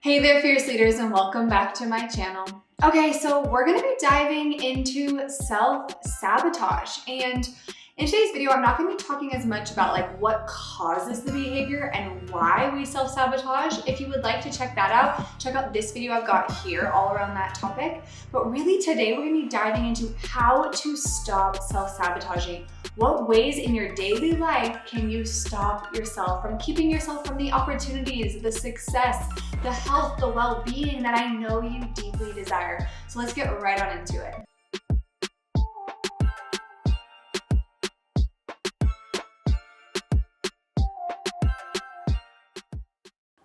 Hey there, fierce leaders, and welcome back to my channel. Okay, so we're gonna be diving into self-sabotage. And in today's video, I'm not gonna be talking as much about what causes the behavior and why we self-sabotage. If you would like to check that out, check out this video I've got here all around that topic. But really today, we're gonna be diving into how to stop self-sabotaging. What ways in your daily life can you stop yourself from keeping yourself from the opportunities, the success, the health, the well-being that I know you deeply desire? So let's get right on into it.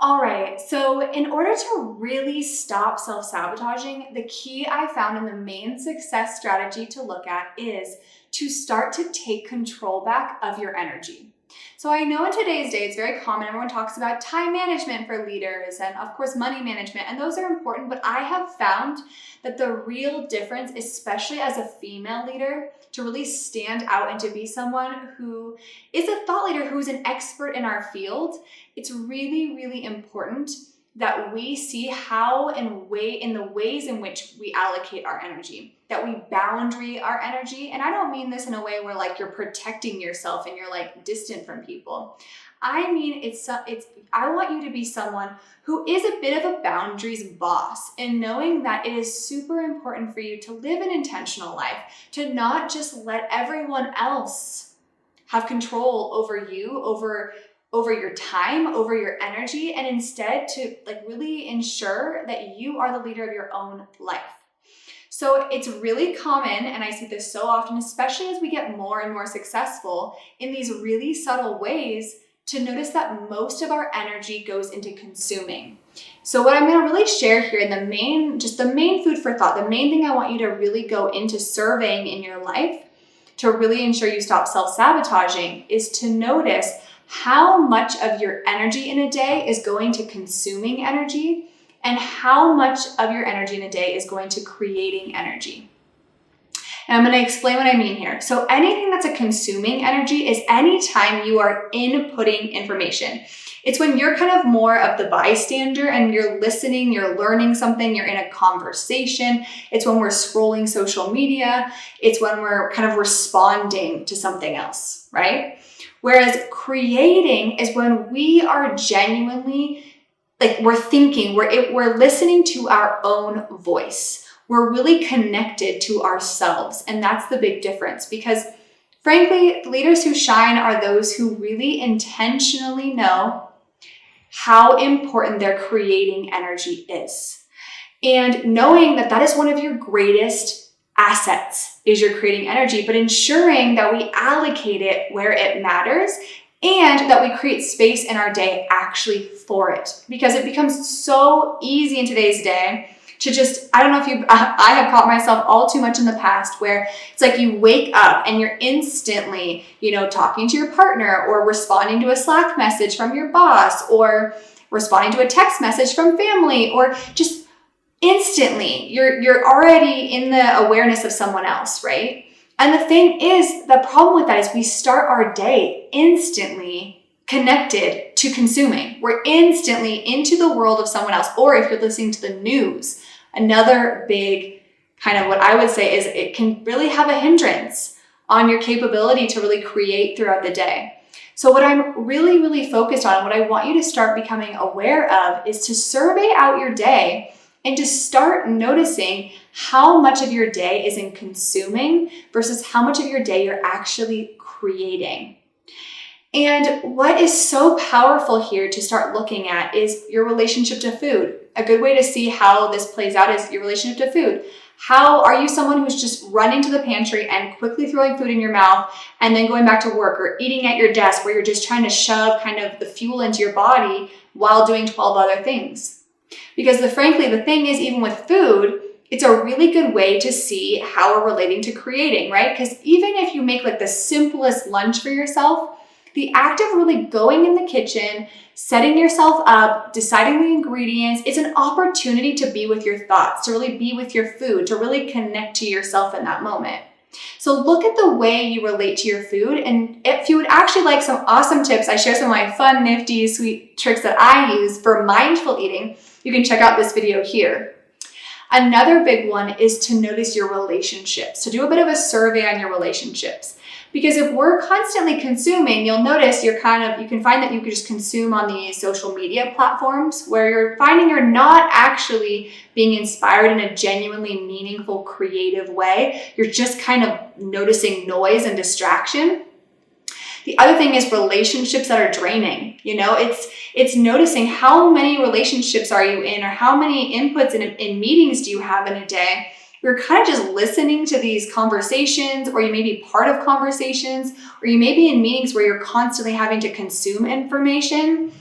All right, so in order to really stop self-sabotaging, the key I found and the main success strategy to look at is to start to take control back of your energy. So I know in today's day, it's very common, everyone talks about time management for leaders and of course money management, and those are important, but I have found that the real difference, especially as a female leader, to really stand out and to be someone who is a thought leader, who's an expert in our field, it's really, really important that we see how and in the ways in which we allocate our energy, that we boundary our energy. And I don't mean this in a way where you're protecting yourself and you're distant from people. I mean, I want you to be someone who is a bit of a boundaries boss, and knowing that it is super important for you to live an intentional life, to not just let everyone else have control over you, over your time, over your energy, and instead to really ensure that you are the leader of your own life. So it's really common, and I see this so often, especially as we get more and more successful in these really subtle ways, to notice that most of our energy goes into consuming. So what I'm going to really share here, and the main food for thought, the main thing I want you to really go into surveying in your life to really ensure you stop self-sabotaging, is to notice how much of your energy in a day is going to consuming energy and how much of your energy in a day is going to creating energy. And I'm going to explain what I mean here. So anything that's a consuming energy is any time you are inputting information. It's when you're kind of more of the bystander and you're listening, you're learning something, you're in a conversation. It's when we're scrolling social media. It's when we're kind of responding to something else, right? Whereas creating is when we are genuinely, we're thinking, we're listening to our own voice. We're really connected to ourselves. And that's the big difference, because frankly, leaders who shine are those who really intentionally know how important their creating energy is. And knowing that that is one of your greatest assets is your creating energy, but ensuring that we allocate it where it matters and that we create space in our day actually for it. Because it becomes so easy in today's day to I don't know if I have caught myself all too much in the past where it's you wake up and you're instantly, talking to your partner or responding to a Slack message from your boss or responding to a text message from family, or just instantly you're already in the awareness of someone else, right? And the thing is, the problem with that is we start our day instantly connected to consuming. We're instantly into the world of someone else. Or if you're listening to the news, another big kind of what I would say is it can really have a hindrance on your capability to really create throughout the day. So what I'm really, really focused on, what I want you to start becoming aware of, is to survey out your day and to start noticing how much of your day is in consuming versus how much of your day you're actually creating. And what is so powerful here to start looking at is your relationship to food. A good way to see how this plays out is your relationship to food. How are you someone who's just running to the pantry and quickly throwing food in your mouth and then going back to work, or eating at your desk where you're just trying to shove kind of the fuel into your body while doing 12 other things? Because frankly, the thing is, even with food, it's a really good way to see how we're relating to creating, right? Because even if you make the simplest lunch for yourself, the act of really going in the kitchen, setting yourself up, deciding the ingredients, it's an opportunity to be with your thoughts, to really be with your food, to really connect to yourself in that moment. So look at the way you relate to your food, and if you would actually like some awesome tips, I share some of my fun, nifty, sweet tricks that I use for mindful eating, you can check out this video here. Another big one is to notice your relationships. So do a bit of a survey on your relationships. Because if we're constantly consuming, you'll notice you can find that you can just consume on these social media platforms where you're finding you're not actually being inspired in a genuinely meaningful, creative way. You're just kind of noticing noise and distraction. The other thing is relationships that are draining. It's noticing how many relationships are you in, or how many inputs in meetings do you have in a day. You're kind of just listening to these conversations, or you may be part of conversations, or you may be in meetings where you're constantly having to consume information.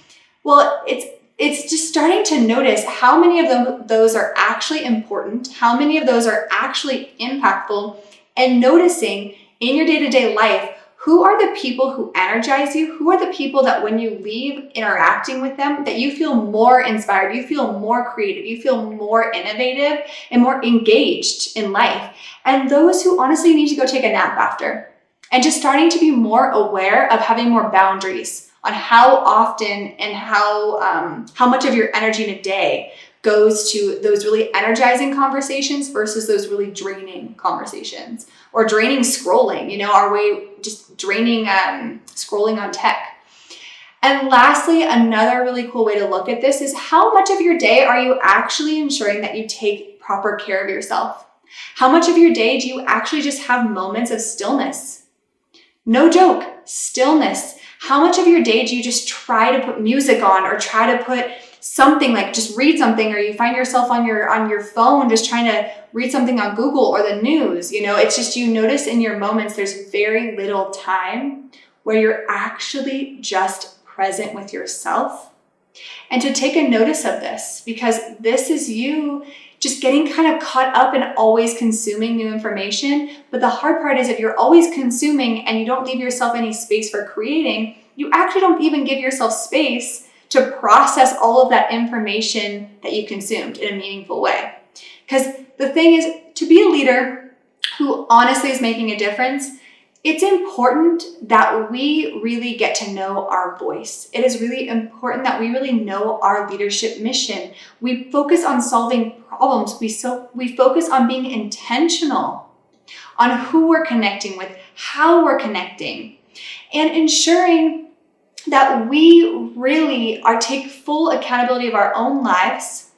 Well, it's just starting to notice how many of those are actually important, how many of those are actually impactful, and noticing in your day-to-day life, who are the people who energize you? Who are the people that when you leave interacting with them, that you feel more inspired, you feel more creative, you feel more innovative and more engaged in life? And those who honestly need to go take a nap after. And just starting to be more aware of having more boundaries on how often and how much of your energy in a day goes to those really energizing conversations versus those really draining conversations, or draining scrolling, our way just draining scrolling on tech. And lastly, another really cool way to look at this is how much of your day are you actually ensuring that you take proper care of yourself? How much of your day do you actually just have moments of stillness? No joke, stillness. How much of your day do you just try to put music on, or try to put something like just read something, or you find yourself on your phone just trying to read something on Google or the news? It's just, you notice in your moments there's very little time where you're actually just present with yourself. And to take a notice of this, because this is you just getting kind of caught up in always consuming new information. But the hard part is, if you're always consuming and you don't leave yourself any space for creating, you actually don't even give yourself space to process all of that information that you consumed in a meaningful way. Because the thing is, to be a leader who honestly is making a difference, it's important that we really get to know our voice. It is really important that we really know our leadership mission. We focus on solving problems. We focus on being intentional on who we're connecting with, how we're connecting, and ensuring that we really take full accountability of our own lives,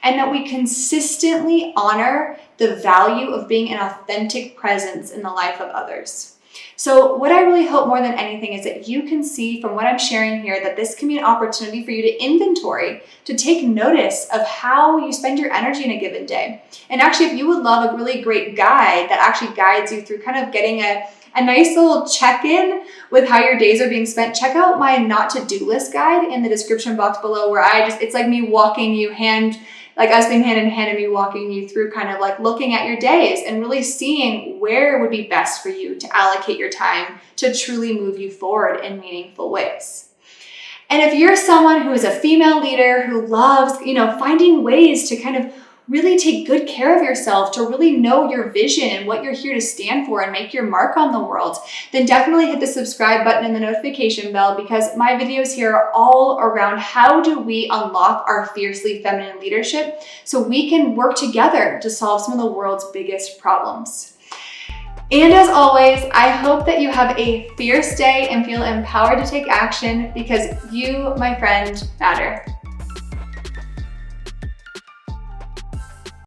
and that we consistently honor the value of being an authentic presence in the life of others. So what I really hope more than anything is that you can see from what I'm sharing here that this can be an opportunity for you to inventory, to take notice of how you spend your energy in a given day. And actually, if you would love a really great guide that actually guides you through kind of getting a nice little check-in with how your days are being spent, check out my not to-do list guide in the description box below, where it's like me walking you us being hand in hand, and me walking you through kind of like looking at your days and really seeing where it would be best for you to allocate your time to truly move you forward in meaningful ways. And if you're someone who is a female leader who loves, finding ways to kind of really take good care of yourself, to really know your vision and what you're here to stand for and make your mark on the world, then definitely hit the subscribe button and the notification bell, because my videos here are all around how do we unlock our fiercely feminine leadership so we can work together to solve some of the world's biggest problems. And as always, I hope that you have a fierce day and feel empowered to take action, because you, my friend, matter.